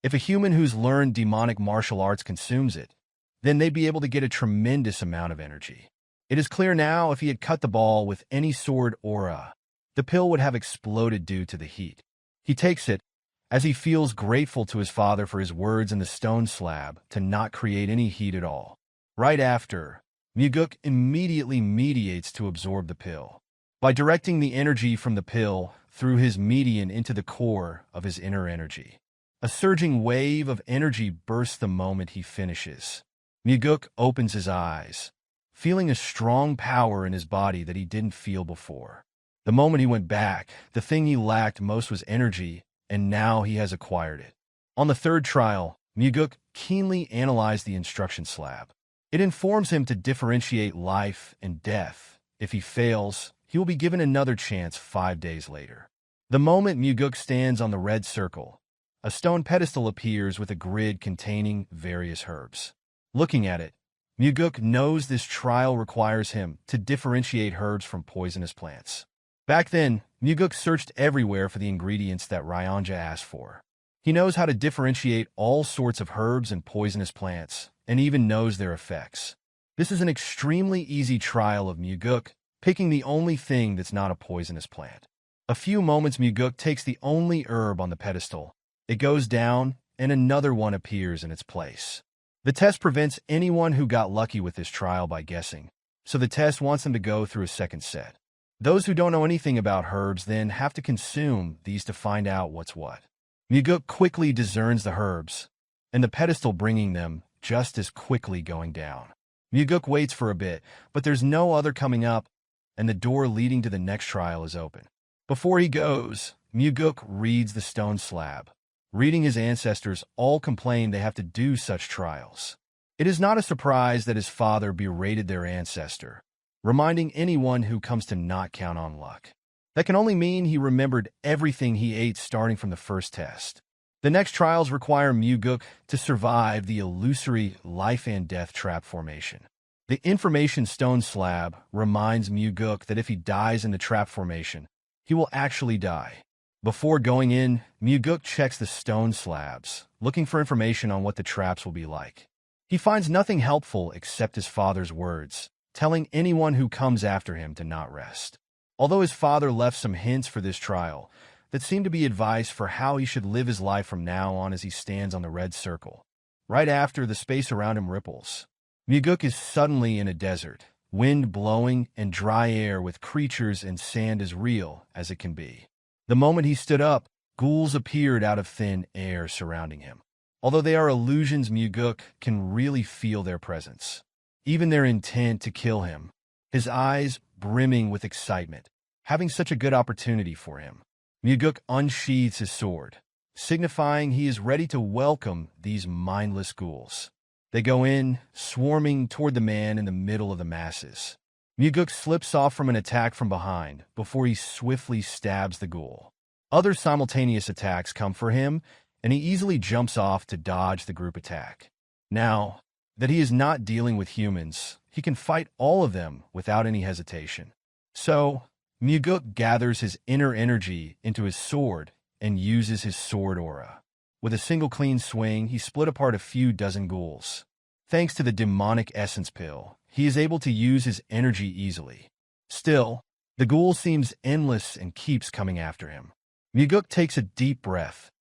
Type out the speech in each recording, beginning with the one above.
If a human who's learned demonic martial arts consumes it, then they'd be able to get a tremendous amount of energy. It is clear now if he had cut the ball with any sword aura, the pill would have exploded due to the heat. He takes it, as he feels grateful to his father for his words in the stone slab to not create any heat at all. Right after, Muguk immediately mediates to absorb the pill. By directing the energy from the pill through his median into the core of his inner energy, a surging wave of energy bursts the moment he finishes. Muguk opens his eyes, feeling a strong power in his body that he didn't feel before. The moment he went back, the thing he lacked most was energy, and now he has acquired it. On the third trial, Muguk keenly analyzed the instruction slab. It informs him to differentiate life and death. If he fails, he will be given another chance 5 days later. The moment Muguk stands on the red circle, a stone pedestal appears with a grid containing various herbs. Looking at it, Muguk knows this trial requires him to differentiate herbs from poisonous plants. Back then, Muguk searched everywhere for the ingredients that Ryanja asked for. He knows how to differentiate all sorts of herbs and poisonous plants, and even knows their effects. This is an extremely easy trial of Muguk, picking the only thing that's not a poisonous plant. A few moments Muguk takes the only herb on the pedestal. It goes down, and another one appears in its place. The test prevents anyone who got lucky with this trial by guessing, so the test wants them to go through a second set. Those who don't know anything about herbs then have to consume these to find out what's what. Muguk quickly discerns the herbs, and the pedestal bringing them just as quickly going down. Muguk waits for a bit, but there's no other coming up, and the door leading to the next trial is open. Before he goes, Muguk reads the stone slab. Reading his ancestors all complain they have to do such trials. It is not a surprise that his father berated their ancestor, reminding anyone who comes to not count on luck. That can only mean he remembered everything he ate starting from the first test. The next trials require Muguk to survive the illusory life and death trap formation. The information stone slab reminds Muguk that if he dies in the trap formation, he will actually die. Before going in, Muguk checks the stone slabs, looking for information on what the traps will be like. He finds nothing helpful except his father's words, telling anyone who comes after him to not rest. Although his father left some hints for this trial that seem to be advice for how he should live his life from now on as he stands on the red circle. Right after, the space around him ripples. Muguk is suddenly in a desert, wind blowing and dry air with creatures and sand as real as it can be. The moment he stood up, ghouls appeared out of thin air surrounding him. Although they are illusions, Muguk can really feel their presence, even their intent to kill him, his eyes brimming with excitement, having such a good opportunity for him. Muguk unsheathes his sword, signifying he is ready to welcome these mindless ghouls. They go in, swarming toward the man in the middle of the masses. Muguk slips off from an attack from behind before he swiftly stabs the ghoul. Other simultaneous attacks come for him, and he easily jumps off to dodge the group attack. Now that he is not dealing with humans, he can fight all of them without any hesitation. So, Muguk gathers his inner energy into his sword and uses his sword aura. With a single clean swing, he split apart a few dozen ghouls. Thanks to the demonic essence pill, he is able to use his energy easily. Still, the ghoul seems endless and keeps coming after him. Muguk takes a deep breath,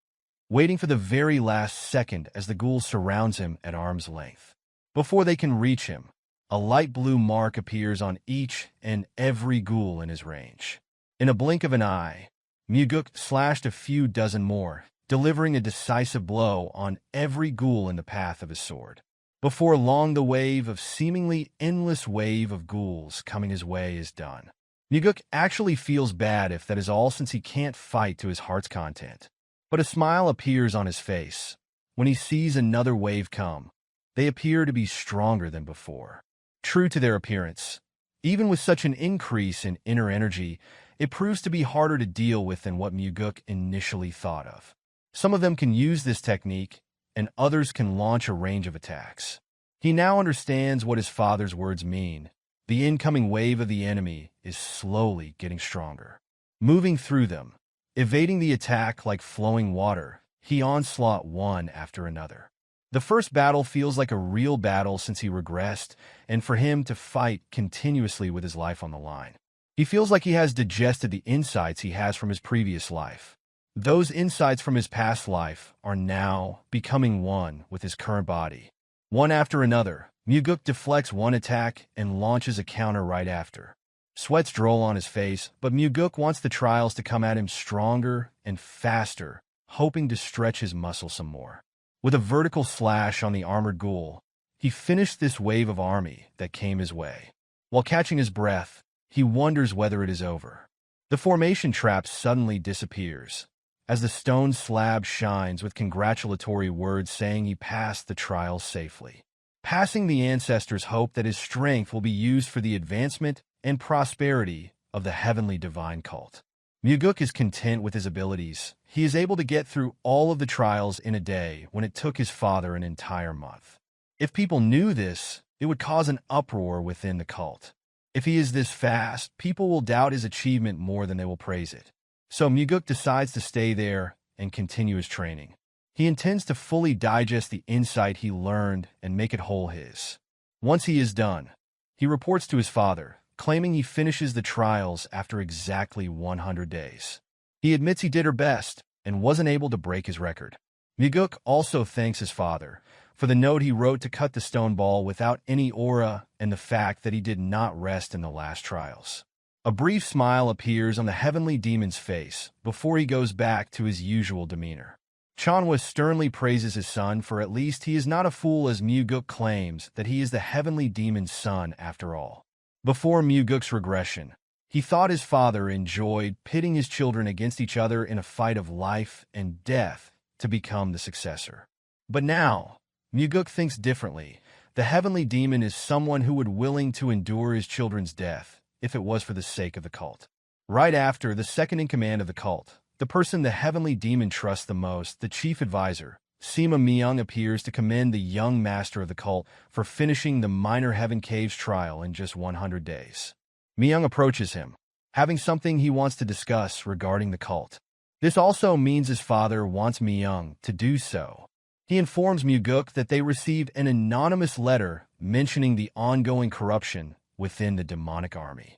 waiting for the very last second as the ghoul surrounds him at arm's length. Before they can reach him, a light blue mark appears on each and every ghoul in his range. In a blink of an eye, Muguk slashed a few dozen more, delivering a decisive blow on every ghoul in the path of his sword. Before long, the wave of seemingly endless wave of ghouls coming his way is done. Muguk actually feels bad if that is all, since he can't fight to his heart's content. But a smile appears on his face. When he sees another wave come, they appear to be stronger than before. True to their appearance, even with such an increase in inner energy, it proves to be harder to deal with than what Muguk initially thought of. Some of them can use this technique, and others can launch a range of attacks. He now understands what his father's words mean. The incoming wave of the enemy is slowly getting stronger. Moving through them, evading the attack like flowing water, he onslaught one after another. The first battle feels like a real battle since he regressed, and for him to fight continuously with his life on the line. He feels like he has digested the insights he has from his previous life. Those insights from his past life are now becoming one with his current body. One after another, Muguk deflects one attack and launches a counter right after. Sweats droll on his face, but Muguk wants the trials to come at him stronger and faster, hoping to stretch his muscle some more. With a vertical slash on the armored ghoul, he finished this wave of army that came his way. While catching his breath, he wonders whether it is over. The formation trap suddenly disappears, as the stone slab shines with congratulatory words saying he passed the trials safely. Passing the ancestors' hope that his strength will be used for the advancement and prosperity of the heavenly divine cult. Muguk is content with his abilities. He is able to get through all of the trials in a day when it took his father an entire month. If people knew this, it would cause an uproar within the cult. If he is this fast, people will doubt his achievement more than they will praise it. So Muguk decides to stay there and continue his training. He intends to fully digest the insight he learned and make it whole his. Once he is done, he reports to his father, claiming he finishes the trials after exactly 100 days. He admits he did her best and wasn't able to break his record. Muguk also thanks his father for the note he wrote to cut the stone ball without any aura and the fact that he did not rest in the last trials. A brief smile appears on the heavenly demon's face before he goes back to his usual demeanor. Chanhwa sternly praises his son for at least he is not a fool as Muguk claims that he is the heavenly demon's son after all. Before Muguk's regression, he thought his father enjoyed pitting his children against each other in a fight of life and death to become the successor. But now, Muguk thinks differently. The heavenly demon is someone who would willing to endure his children's death if it was for the sake of the cult. Right after the second in command of the cult, the person the heavenly demon trusts the most, the chief advisor, Sima Myung, appears to commend the young master of the cult for finishing the Minor Heaven Caves trial in just 100 days. Myung approaches him, having something he wants to discuss regarding the cult. This also means his father wants Myung to do so. He informs Muguk that they received an anonymous letter mentioning the ongoing corruption within the demonic army.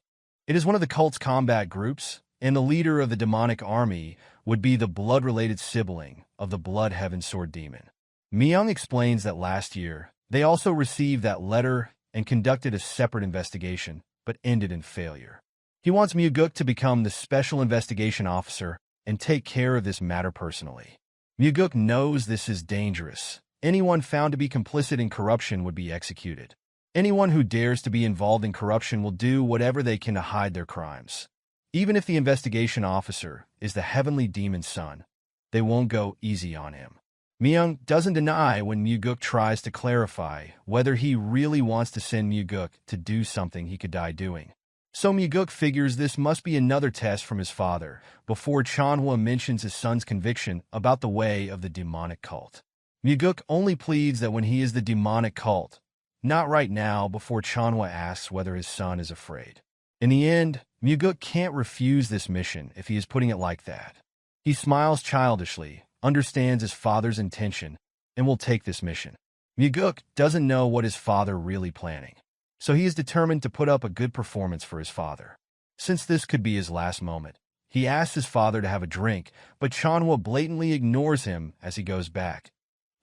It is one of the cult's combat groups, and the leader of the demonic army would be the blood-related sibling of the Blood Heaven Sword Demon. Myung explains that last year, they also received that letter and conducted a separate investigation, but ended in failure. He wants Muguk to become the special investigation officer and take care of this matter personally. Muguk knows this is dangerous. Anyone found to be complicit in corruption would be executed. Anyone who dares to be involved in corruption will do whatever they can to hide their crimes. Even if the investigation officer is the heavenly demon's son, they won't go easy on him. Myung doesn't deny when Muguk tries to clarify whether he really wants to send Muguk to do something he could die doing. So Muguk figures this must be another test from his father before Chanhwa mentions his son's conviction about the way of the demonic cult. Muguk only pleads that when he is the demonic cult, not right now before Chanhwa asks whether his son is afraid. In the end, Muguk can't refuse this mission if he is putting it like that. He smiles childishly, understands his father's intention, and will take this mission. Muguk doesn't know what his father really planning, so he is determined to put up a good performance for his father. Since this could be his last moment, he asks his father to have a drink, but Chanhwa blatantly ignores him as he goes back,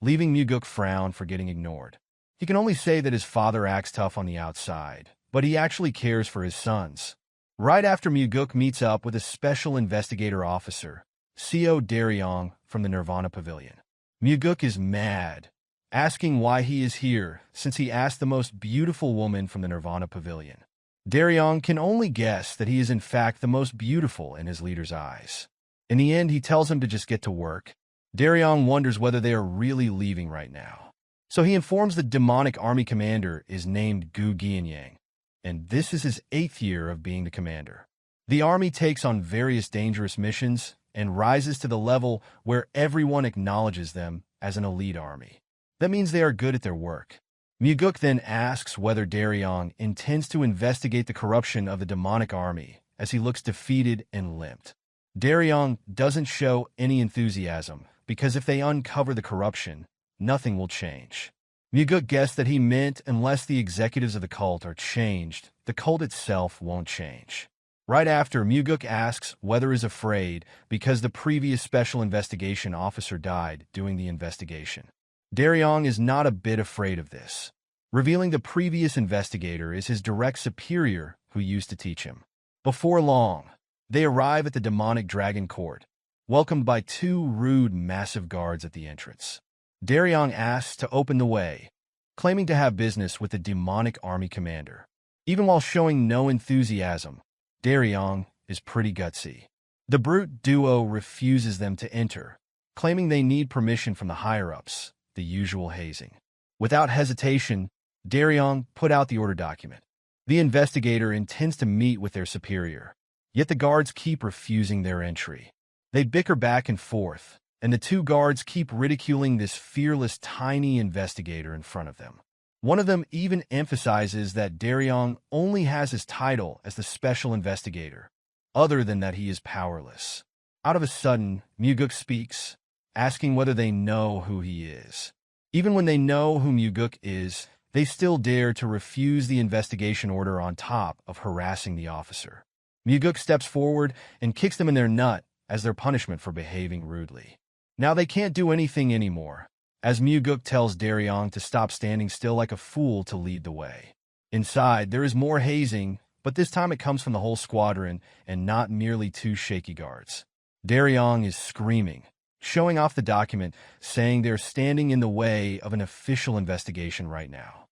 leaving Muguk frown for getting ignored. He can only say that his father acts tough on the outside, but he actually cares for his sons. Right after Muguk meets up with a special investigator officer, Seo Daryong from the Nirvana Pavilion. Muguk is mad, asking why he is here since he asked the most beautiful woman from the Nirvana Pavilion. Daryong can only guess that he is in fact the most beautiful in his leader's eyes. In the end, he tells him to just get to work. Daryong wonders whether they are really leaving right now. So he informs the demonic army commander is named Gu Gianyang, and this is his 8th year of being the commander. The army takes on various dangerous missions and rises to the level where everyone acknowledges them as an elite army. That means they are good at their work. Muguk then asks whether Daryong intends to investigate the corruption of the demonic army as he looks defeated and limped. Daryong doesn't show any enthusiasm, because if they uncover the corruption, nothing will change. Muguk guessed that he meant unless the executives of the cult are changed, the cult itself won't change. Right after, Muguk asks whether is afraid because the previous special investigation officer died doing the investigation. Daryong is not a bit afraid of this, revealing the previous investigator is his direct superior who used to teach him. Before long, they arrive at the demonic dragon court, welcomed by two rude, massive guards at the entrance. Daryong asks to open the way, claiming to have business with the demonic army commander. Even while showing no enthusiasm, Daryong is pretty gutsy. The brute duo refuses them to enter, claiming they need permission from the higher-ups, the usual hazing. Without hesitation, Daryong put out the order document. The investigator intends to meet with their superior, yet the guards keep refusing their entry. They bicker back and forth, and the two guards keep ridiculing this fearless tiny investigator in front of them. One of them even emphasizes that Daryong only has his title as the special investigator, other than that he is powerless. Out of a sudden, Muguk speaks, asking whether they know who he is. Even when they know who Muguk is, they still dare to refuse the investigation order on top of harassing the officer. Muguk steps forward and kicks them in their nut as their punishment for behaving rudely. Now they can't do anything anymore, as Muguk tells Daryong to stop standing still like a fool to lead the way. Inside, there is more hazing, but this time it comes from the whole squadron and not merely two shaky guards. Daryong is screaming, showing off the document, saying they're standing in the way of an official investigation right now.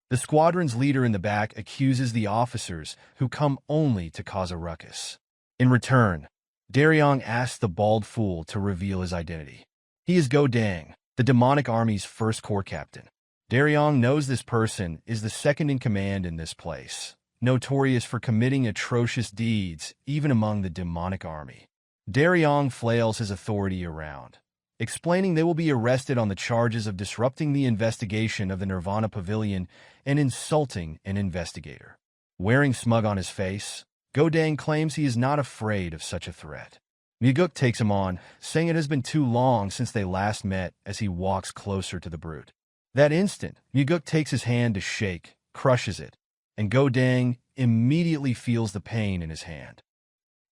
The squadron's leader in the back accuses the officers who come only to cause a ruckus. In return, Daryong asks the bald fool to reveal his identity. He is Go Dang, the demonic army's first corps captain. Daryong knows this person is the second in command in this place, notorious for committing atrocious deeds even among the demonic army. Daryong flails his authority around, explaining they will be arrested on the charges of disrupting the investigation of the Nirvana Pavilion and insulting an investigator. Wearing smug on his face, Go Dang claims he is not afraid of such a threat. Muguk takes him on, saying it has been too long since they last met as he walks closer to the brute. That instant, Muguk takes his hand to shake, crushes it, and Go Dang immediately feels the pain in his hand.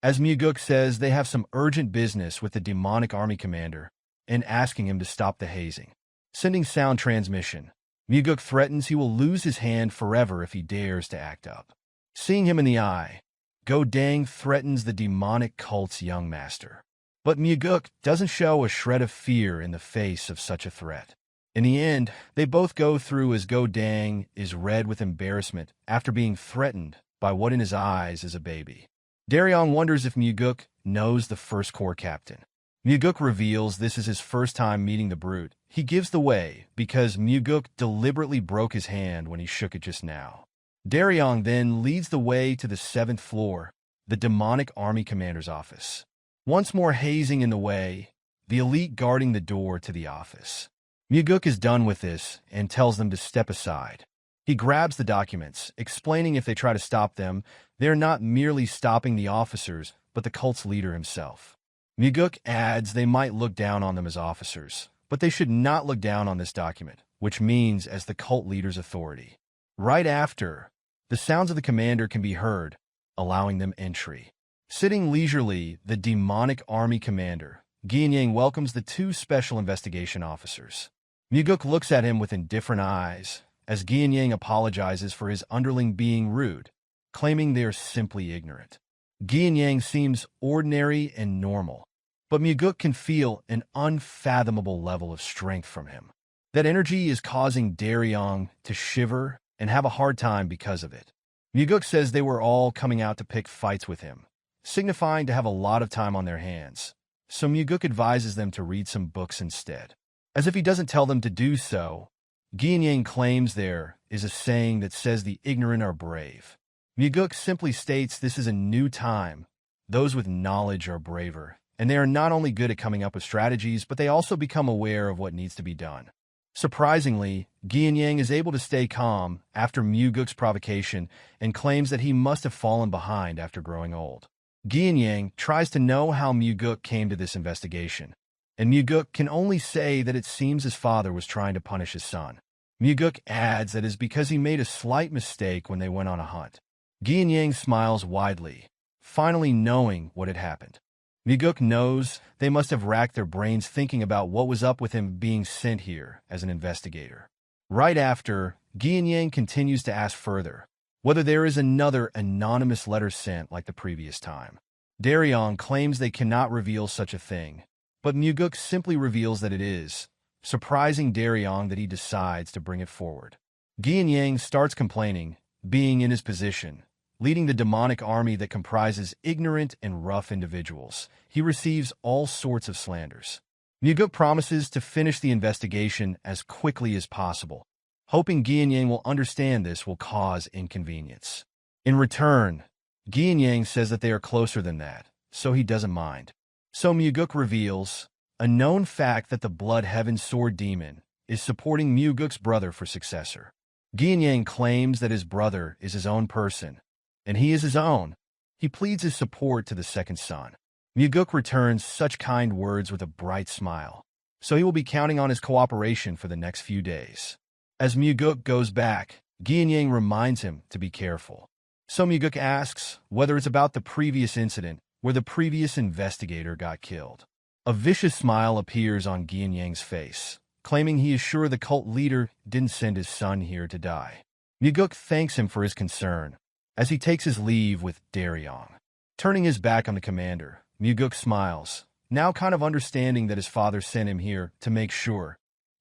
As Muguk says, they have some urgent business with the demonic army commander and asking him to stop the hazing. Sending sound transmission, Muguk threatens he will lose his hand forever if he dares to act up. Seeing him in the eye, Go Dang threatens the demonic cult's young master. But Muguk doesn't show a shred of fear in the face of such a threat. In the end, they both go through as Go Dang is red with embarrassment after being threatened by what in his eyes is a baby. Daryong wonders if Muguk knows the first corps captain. Muguk reveals this is his first time meeting the brute. He gives the way because Muguk deliberately broke his hand when he shook it just now. Daryong then leads the way to the 7th floor, the demonic army commander's office. Once more hazing in the way, the elite guarding the door to the office. Muguk is done with this and tells them to step aside. He grabs the documents, explaining if they try to stop them, they're not merely stopping the officers, but the cult's leader himself. Muguk adds they might look down on them as officers, but they should not look down on this document, which means as the cult leader's authority. Right after, the sounds of the commander can be heard, allowing them entry. Sitting leisurely, the demonic army commander, Gianyang, welcomes the two special investigation officers. Muguk looks at him with indifferent eyes, as Gianyang apologizes for his underling being rude, claiming they are simply ignorant. Gianyang seems ordinary and normal, but Muguk can feel an unfathomable level of strength from him. That energy is causing Daryong to shiver and have a hard time because of it. Muguk says they were all coming out to pick fights with him, signifying to have a lot of time on their hands, so Muguk advises them to read some books instead. As if he doesn't tell them to do so, Gianyang claims there is a saying that says the ignorant are brave. Muguk simply states this is a new time. Those with knowledge are braver, and they are not only good at coming up with strategies, but they also become aware of what needs to be done. Surprisingly, Gianyang is able to stay calm after Muguk's provocation and claims that he must have fallen behind after growing old. Gianyang tries to know how Muguk came to this investigation, and Muguk can only say that it seems his father was trying to punish his son. Muguk adds that it is because he made a slight mistake when they went on a hunt. Gianyang smiles widely, finally knowing what had happened. Muguk knows they must have racked their brains thinking about what was up with him being sent here as an investigator. Right after, Gianyang continues to ask further whether there is another anonymous letter sent like the previous time. Daryong claims they cannot reveal such a thing, but Muguk simply reveals that it is, surprising Daryong that he decides to bring it forward. Gianyang starts complaining, being in his position, leading the demonic army that comprises ignorant and rough individuals. He receives all sorts of slanders. Muguk promises to finish the investigation as quickly as possible, hoping Gianyang will understand this will cause inconvenience. In return, Gianyang says that they are closer than that, so he doesn't mind. So Muguk reveals a known fact that the Blood Heaven Sword Demon is supporting Muguk's brother for successor. Gianyang claims that his brother is his own person, and he is his own. He pleads his support to the second son. Muguk returns such kind words with a bright smile, so he will be counting on his cooperation for the next few days. As Muguk goes back, Gianyang reminds him to be careful. So Muguk asks whether it's about the previous incident where the previous investigator got killed. A vicious smile appears on Gianyang's face, claiming he is sure the cult leader didn't send his son here to die. Muguk thanks him for his concern as he takes his leave with Daryong. Turning his back on the commander, Muguk smiles, now kind of understanding that his father sent him here to make sure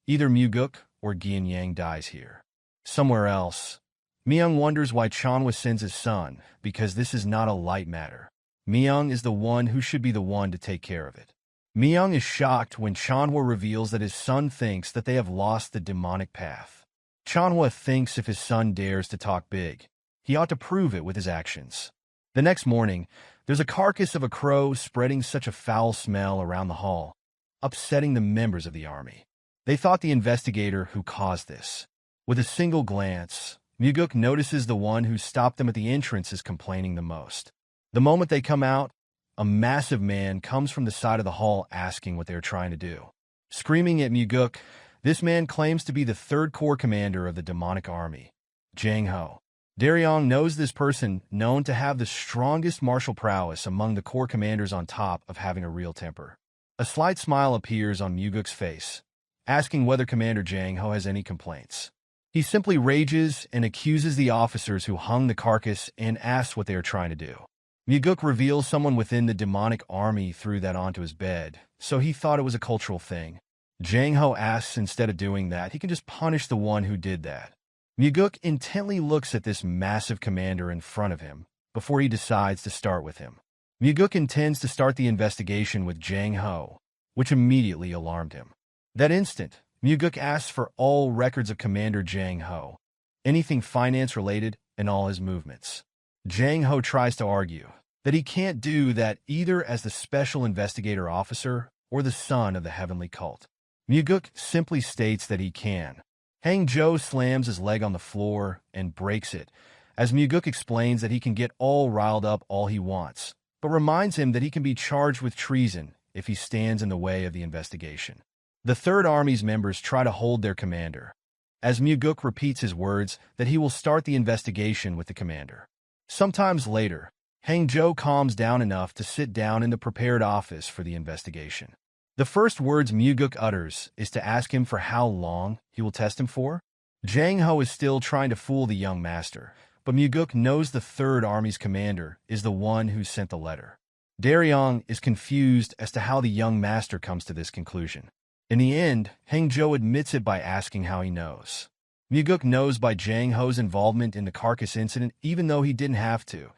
either Muguk or Gianyang dies here. Somewhere else, Myung wonders why Chanhwa sends his son, because this is not a light matter. Myung is the one who should be the one to take care of it. Myung is shocked when Chanhwa reveals that his son thinks that they have lost the demonic path. Chanhwa thinks if his son dares to talk big, he ought to prove it with his actions. The next morning, there's a carcass of a crow spreading such a foul smell around the hall, upsetting the members of the army. They thought the investigator who caused this. With a single glance, Muguk notices the one who stopped them at the entrance is complaining the most. The moment they come out, a massive man comes from the side of the hall asking what they are trying to do. Screaming at Muguk, this man claims to be the third corps commander of the demonic army, Jang Ho. Daryong knows this person, known to have the strongest martial prowess among the corps commanders on top of having a real temper. A slight smile appears on Muguk's face, asking whether Commander Jang Ho has any complaints. He simply rages and accuses the officers who hung the carcass and asks what they are trying to do. Muguk reveals someone within the demonic army threw that onto his bed, so he thought it was a cultural thing. Jang Ho asks instead of doing that, he can just punish the one who did that. Muguk intently looks at this massive commander in front of him before he decides to start with him. Muguk intends to start the investigation with Jang Ho, which immediately alarmed him. That instant, Muguk asks for all records of Commander Jang Ho, anything finance-related, and all his movements. Jang Ho tries to argue that he can't do that either as the special investigator officer or the son of the heavenly cult. Muguk simply states that he can. Hang Zhou slams his leg on the floor and breaks it, as Muguk explains that he can get all riled up all he wants, but reminds him that he can be charged with treason if he stands in the way of the investigation. The Third Army's members try to hold their commander, as Muguk repeats his words that he will start the investigation with the commander. Sometimes later, Hang Zhou calms down enough to sit down in the prepared office for the investigation. The first words Muguk utters is to ask him for how long he will test him for. Jang Ho is still trying to fool the young master, but Muguk knows the Third Army's commander is the one who sent the letter. Daryong is confused as to how the young master comes to this conclusion. In the end, Hang Zhou admits it by asking how he knows. Muguk knows by Jang Ho's involvement in the carcass incident even though he didn't have to.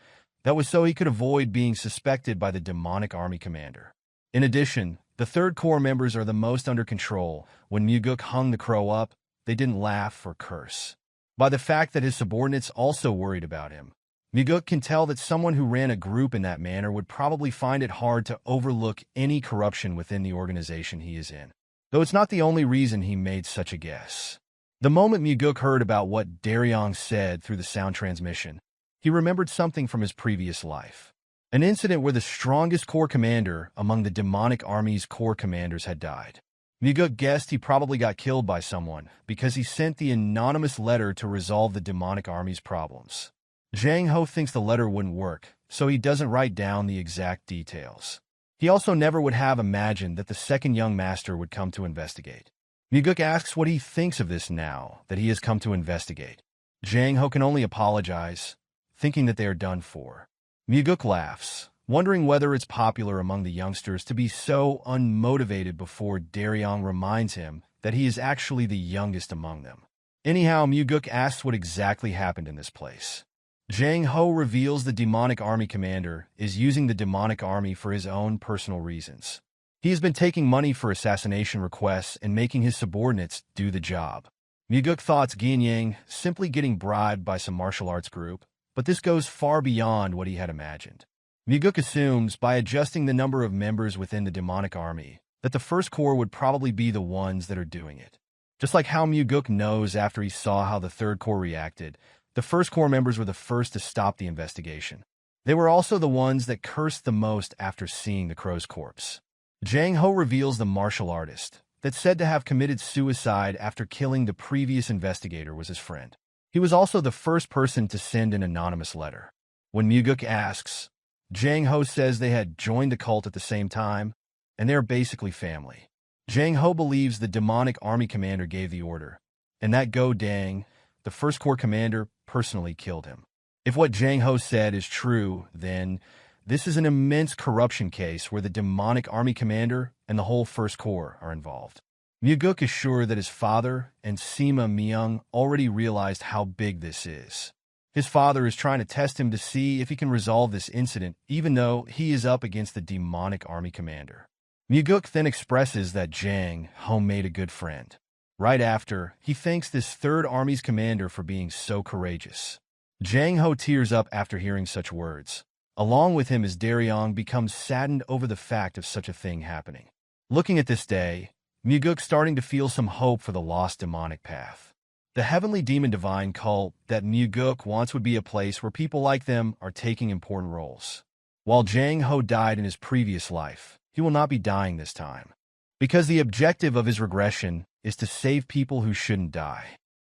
That was so he could avoid being suspected by the demonic army commander. In addition, the Third Corps members are the most under control. When Muguk hung the crow up, they didn't laugh or curse. By the fact that his subordinates also worried about him, Muguk can tell that someone who ran a group in that manner would probably find it hard to overlook any corruption within the organization he is in. Though it's not the only reason he made such a guess. The moment Muguk heard about what Daryong said through the sound transmission, he remembered something from his previous life. An incident where the strongest corps commander among the demonic army's corps commanders had died. Muguk guessed he probably got killed by someone because he sent the anonymous letter to resolve the demonic army's problems. Jang Ho thinks the letter wouldn't work, so he doesn't write down the exact details. He also never would have imagined that the second young master would come to investigate. Muguk asks what he thinks of this now that he has come to investigate. Jang Ho can only apologize, thinking that they are done for. Muguk laughs, wondering whether it's popular among the youngsters to be so unmotivated before Daryong reminds him that he is actually the youngest among them. Anyhow, Muguk asks what exactly happened in this place. Jang Ho reveals the demonic army commander is using the demonic army for his own personal reasons. He has been taking money for assassination requests and making his subordinates do the job. Muguk thought Ginyang simply getting bribed by some martial arts group, but this goes far beyond what he had imagined. Muguk assumes, by adjusting the number of members within the demonic army, that the first corps would probably be the ones that are doing it. Just like how Muguk knows after he saw how the third corps reacted, the first corps members were the first to stop the investigation. They were also the ones that cursed the most after seeing the crow's corpse. Jang Ho reveals the martial artist that's said to have committed suicide after killing the previous investigator was his friend. He was also the first person to send an anonymous letter. When Muguk asks, Jang Ho says they had joined the cult at the same time, and they're basically family. Jang Ho believes the demonic army commander gave the order, and that Go Dang, the first corps commander, personally killed him. If what Jang Ho said is true, then this is an immense corruption case where the demonic army commander and the whole first corps are involved. Muguk is sure that his father and Sima Myung already realized how big this is. His father is trying to test him to see if he can resolve this incident, even though he is up against the demonic army commander. Muguk then expresses that Jang Ho made a good friend. Right after, he thanks this third army's commander for being so courageous. Jang Ho tears up after hearing such words. Along with him, as Daryong becomes saddened over the fact of such a thing happening. Looking at this day, Muguk's starting to feel some hope for the lost demonic path. The heavenly demon divine cult that Muguk wants would be a place where people like them are taking important roles. While Jang Ho died in his previous life, he will not be dying this time, because the objective of his regression is to save people who shouldn't die.